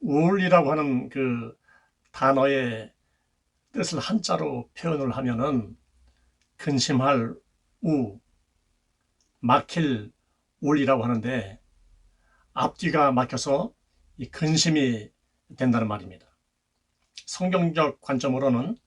우울이라고 하는 그 단어의 뜻을 한자로 표현을 하면은 근심할 우, 막힐 울이라고 하는데 앞뒤가 막혀서 이 근심이 된다는 말입니다. 성경적 관점으로는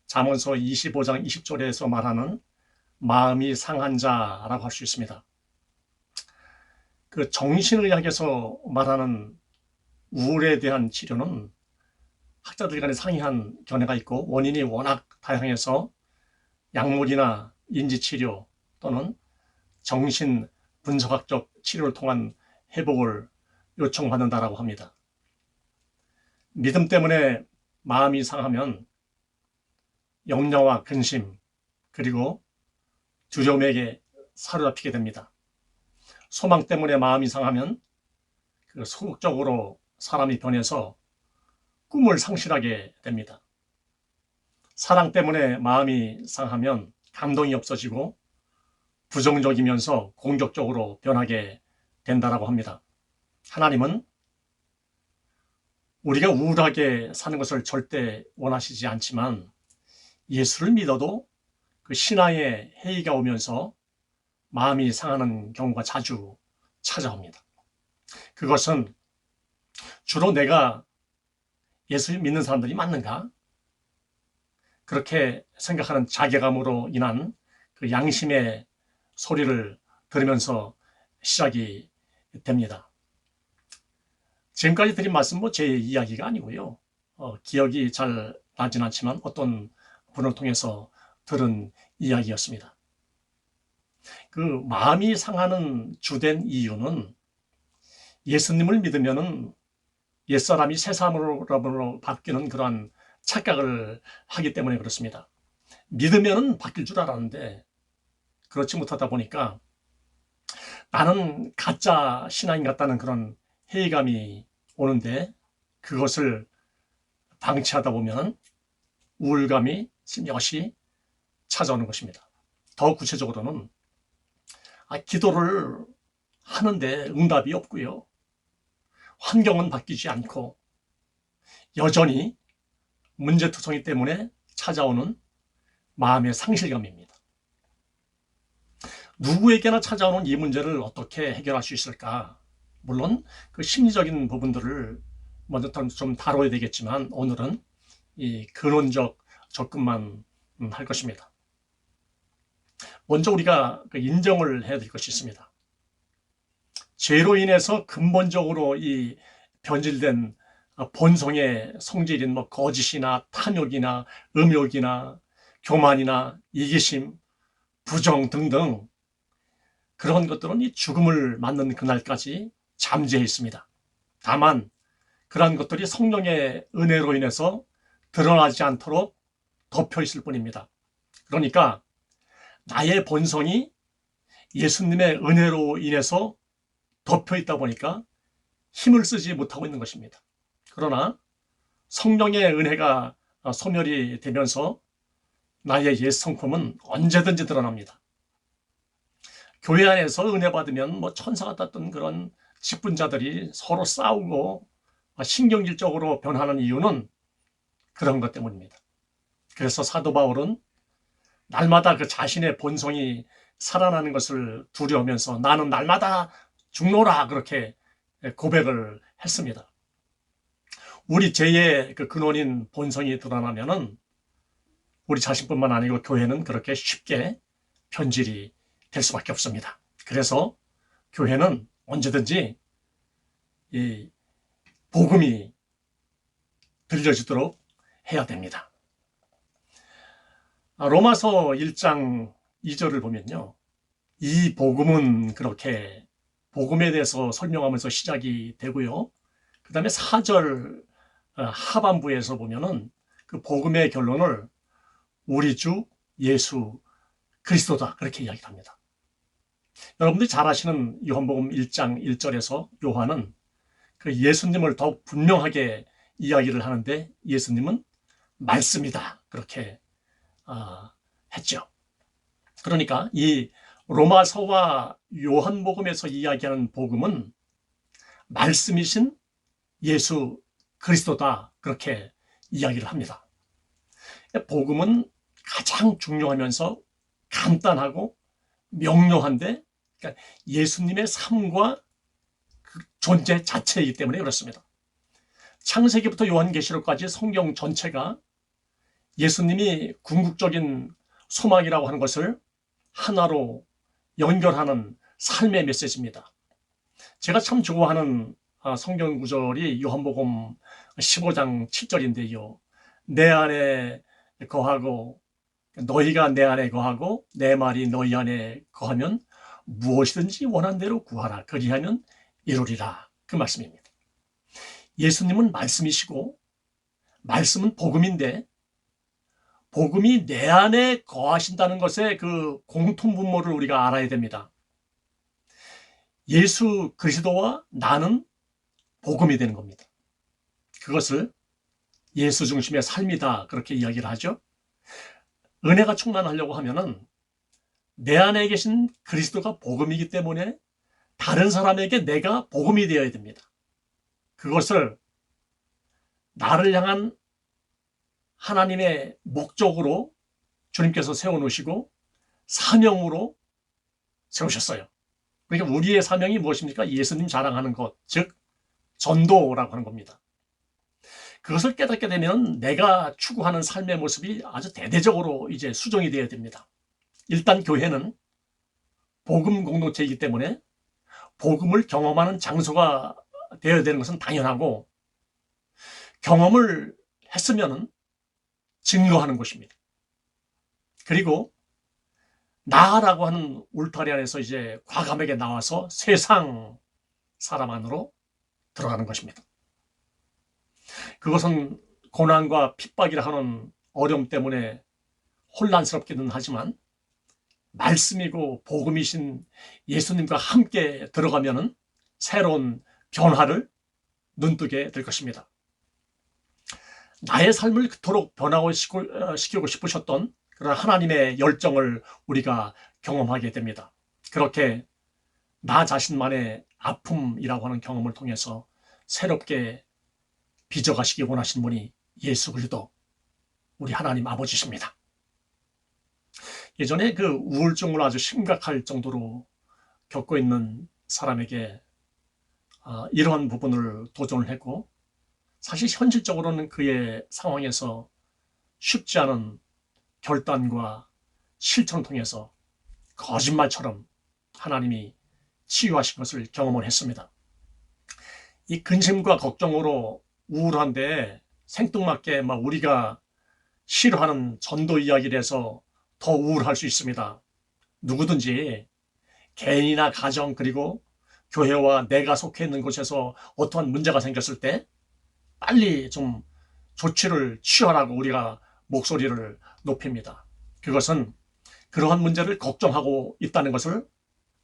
잠언서 25장 20절에서 말하는 마음이 상한 자라고 할 수 있습니다. 그 정신의학에서 말하는 우울에 대한 치료는 학자들 간에 상이한 견해가 있고 원인이 워낙 다양해서 약물이나 인지치료 또는 정신 분석학적 치료를 통한 회복을 요청받는다라고 합니다. 믿음 때문에 마음이 상하면 염려와 근심 그리고 두려움에게 사로잡히게 됩니다. 소망 때문에 마음이 상하면 그 소극적으로 사람이 변해서 꿈을 상실하게 됩니다. 사랑 때문에 마음이 상하면 감동이 없어지고 부정적이면서 공격적으로 변하게 된다라고 합니다. 하나님은 우리가 우울하게 사는 것을 절대 원하시지 않지만 예수를 믿어도 그 신앙의 해이가 오면서 마음이 상하는 경우가 자주 찾아옵니다. 그것은 주로 내가 예수 믿는 사람들이 맞는가? 그렇게 생각하는 자괴감으로 인한 그 양심의 소리를 들으면서 시작이 됩니다. 지금까지 드린 말씀 제 이야기가 아니고요. 기억이 잘 나진 않지만 어떤 분을 통해서 들은 이야기였습니다. 그 마음이 상하는 주된 이유는 예수님을 믿으면은 옛사람이 새사람으로 바뀌는 그러한 착각을 하기 때문에 그렇습니다. 믿으면은 바뀔 줄 알았는데 그렇지 못하다 보니까 나는 가짜 신앙인 같다는 그런 회의감이 오는데 그것을 방치하다 보면 우울감이 스며시 찾아오는 것입니다. 더 구체적으로는 기도를 하는데 응답이 없고요. 환경은 바뀌지 않고 여전히 문제투성이 때문에 찾아오는 마음의 상실감입니다. 누구에게나 찾아오는 이 문제를 어떻게 해결할 수 있을까? 물론 그 심리적인 부분들을 먼저 좀 다뤄야 되겠지만 오늘은 이 근원적 접근만 할 것입니다. 먼저 우리가 인정을 해야 될 것이 있습니다. 죄로 인해서 근본적으로 이 변질된 본성의 성질인 거짓이나 탐욕이나 음욕이나 교만이나 이기심, 부정 등등 그런 것들은 이 죽음을 맞는 그날까지 잠재해 있습니다. 다만 그러한 것들이 성령의 은혜로 인해서 드러나지 않도록 덮여 있을 뿐입니다. 그러니까 나의 본성이 예수님의 은혜로 인해서 덮여 있다 보니까 힘을 쓰지 못하고 있는 것입니다. 그러나 성령의 은혜가 소멸이 되면서 나의 옛 성품은 언제든지 드러납니다. 교회 안에서 은혜 받으면 천사 같았던 그런 직분자들이 서로 싸우고 신경질적으로 변하는 이유는 그런 것 때문입니다. 그래서 사도 바울은 날마다 그 자신의 본성이 살아나는 것을 두려우면서 나는 날마다 죽노라 그렇게 고백을 했습니다. 우리 죄의 그 근원인 본성이 드러나면은 우리 자신뿐만 아니고 교회는 그렇게 쉽게 변질이 될 수밖에 없습니다. 그래서 교회는 언제든지 이 복음이 들려지도록 해야 됩니다. 로마서 1장 2절을 보면요. 이 복음은 그렇게 복음에 대해서 설명하면서 시작이 되고요. 그 다음에 4절 하반부에서 보면은 그 복음의 결론을 우리 주 예수 그리스도다 그렇게 이야기합니다. 여러분들이 잘 아시는 요한복음 1장 1절에서 요한은 그 예수님을 더욱 분명하게 이야기를 하는데 예수님은 말씀이다 그렇게 했죠. 그러니까 이 로마서와 요한복음에서 이야기하는 복음은 말씀이신 예수 그리스도다, 그렇게 이야기를 합니다. 복음은 가장 중요하면서 간단하고 명료한데, 그러니까 예수님의 삶과 그 존재 자체이기 때문에 그렇습니다. 창세기부터 요한계시록까지 성경 전체가 예수님이 궁극적인 소망이라고 하는 것을 하나로 연결하는 삶의 메시지입니다. 제가 참 좋아하는 성경 구절이 요한복음 15장 7절인데요. 내 안에 거하고 너희가 내 안에 거하고 내 말이 너희 안에 거하면 무엇이든지 원한 대로 구하라. 그리하면 이루리라. 그 말씀입니다. 예수님은 말씀이시고 말씀은 복음인데 복음이 내 안에 거하신다는 것의 그 공통분모를 우리가 알아야 됩니다. 예수 그리스도와 나는 복음이 되는 겁니다. 그것을 예수 중심의 삶이다, 그렇게 이야기를 하죠. 은혜가 충만하려고 하면은 내 안에 계신 그리스도가 복음이기 때문에 다른 사람에게 내가 복음이 되어야 됩니다. 그것을 나를 향한 하나님의 목적으로 주님께서 세워놓으시고 사명으로 세우셨어요. 그러니까 우리의 사명이 무엇입니까? 예수님 자랑하는 것, 즉 전도라고 하는 겁니다. 그것을 깨닫게 되면 내가 추구하는 삶의 모습이 아주 대대적으로 이제 수정이 되어야 됩니다. 일단 교회는 복음 공동체이기 때문에 복음을 경험하는 장소가 되어야 되는 것은 당연하고, 경험을 했으면 증거하는 곳입니다. 그리고 나라고 하는 울타리 안에서 이제 과감하게 나와서 세상 사람 안으로 들어가는 것입니다. 그것은 고난과 핍박이라 하는 어려움 때문에 혼란스럽기는 하지만 말씀이고 복음이신 예수님과 함께 들어가면은 새로운 변화를 눈뜨게 될 것입니다. 나의 삶을 그토록 변화시키고 싶으셨던 그런 하나님의 열정을 우리가 경험하게 됩니다. 그렇게 나 자신만의 아픔이라고 하는 경험을 통해서 새롭게 빚어가시기 원하시는 분이 예수 그리스도, 우리 하나님 아버지십니다. 예전에 그 우울증을 아주 심각할 정도로 겪고 있는 사람에게 이러한 부분을 도전을 했고, 사실 현실적으로는 그의 상황에서 쉽지 않은 결단과 실천을 통해서 거짓말처럼 하나님이 치유하신 것을 경험을 했습니다. 이 근심과 걱정으로 우울한데 생뚱맞게 우리가 싫어하는 전도 이야기를 해서 더 우울할 수 있습니다. 누구든지 개인이나 가정 그리고 교회와 내가 속해 있는 곳에서 어떠한 문제가 생겼을 때 빨리 좀 조치를 취하라고 우리가 목소리를 높입니다. 그것은 그러한 문제를 걱정하고 있다는 것을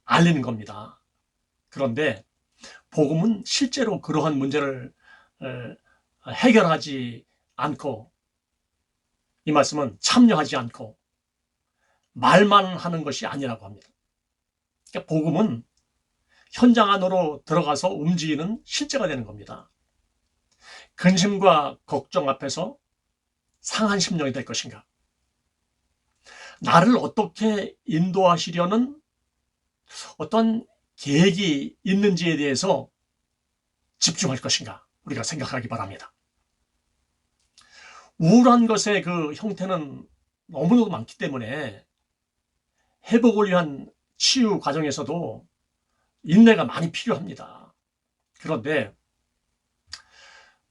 알리는 겁니다. 그런데 복음은 실제로 그러한 문제를 해결하지 않고, 이 말씀은 참여하지 않고 말만 하는 것이 아니라고 합니다. 그러니까 복음은 현장 안으로 들어가서 움직이는 실제가 되는 겁니다. 근심과 걱정 앞에서 상한 심령이 될 것인가? 나를 어떻게 인도하시려는 어떤 계획이 있는지에 대해서 집중할 것인가? 우리가 생각하기 바랍니다. 우울한 것의 그 형태는 너무나도 많기 때문에 회복을 위한 치유 과정에서도 인내가 많이 필요합니다. 그런데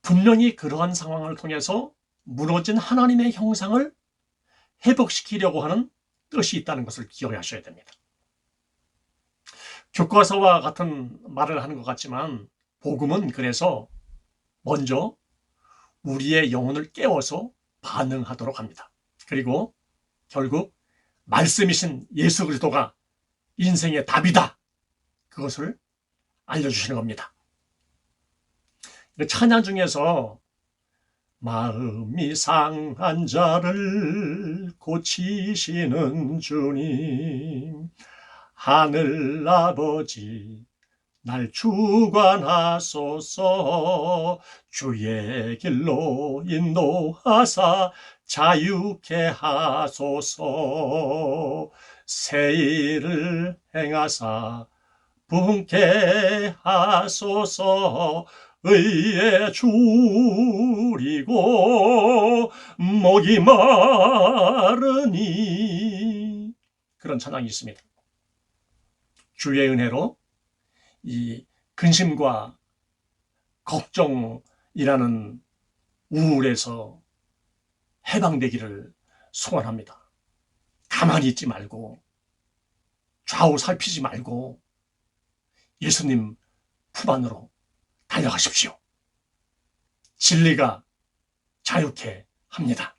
분명히 그러한 상황을 통해서 무너진 하나님의 형상을 회복시키려고 하는 뜻이 있다는 것을 기억하셔야 됩니다. 교과서와 같은 말을 하는 것 같지만 복음은 그래서 먼저 우리의 영혼을 깨워서 반응하도록 합니다. 그리고 결국 말씀이신 예수 그리스도가 인생의 답이다, 그것을 알려주시는 겁니다. 찬양 중에서 마음이 상한 자를 고치시는 주님, 하늘 아버지 날 주관하소서. 주의 길로 인도하사 자유케 하소서. 새 일을 행하사 부흥케 하소서. 의에 줄이고 목이 마르니. 그런 찬양이 있습니다. 주의 은혜로 이 근심과 걱정이라는 우울에서 해방되기를 소원합니다. 가만히 있지 말고 좌우 살피지 말고 예수님 품 안으로 달려가십시오. 진리가 자유케 합니다.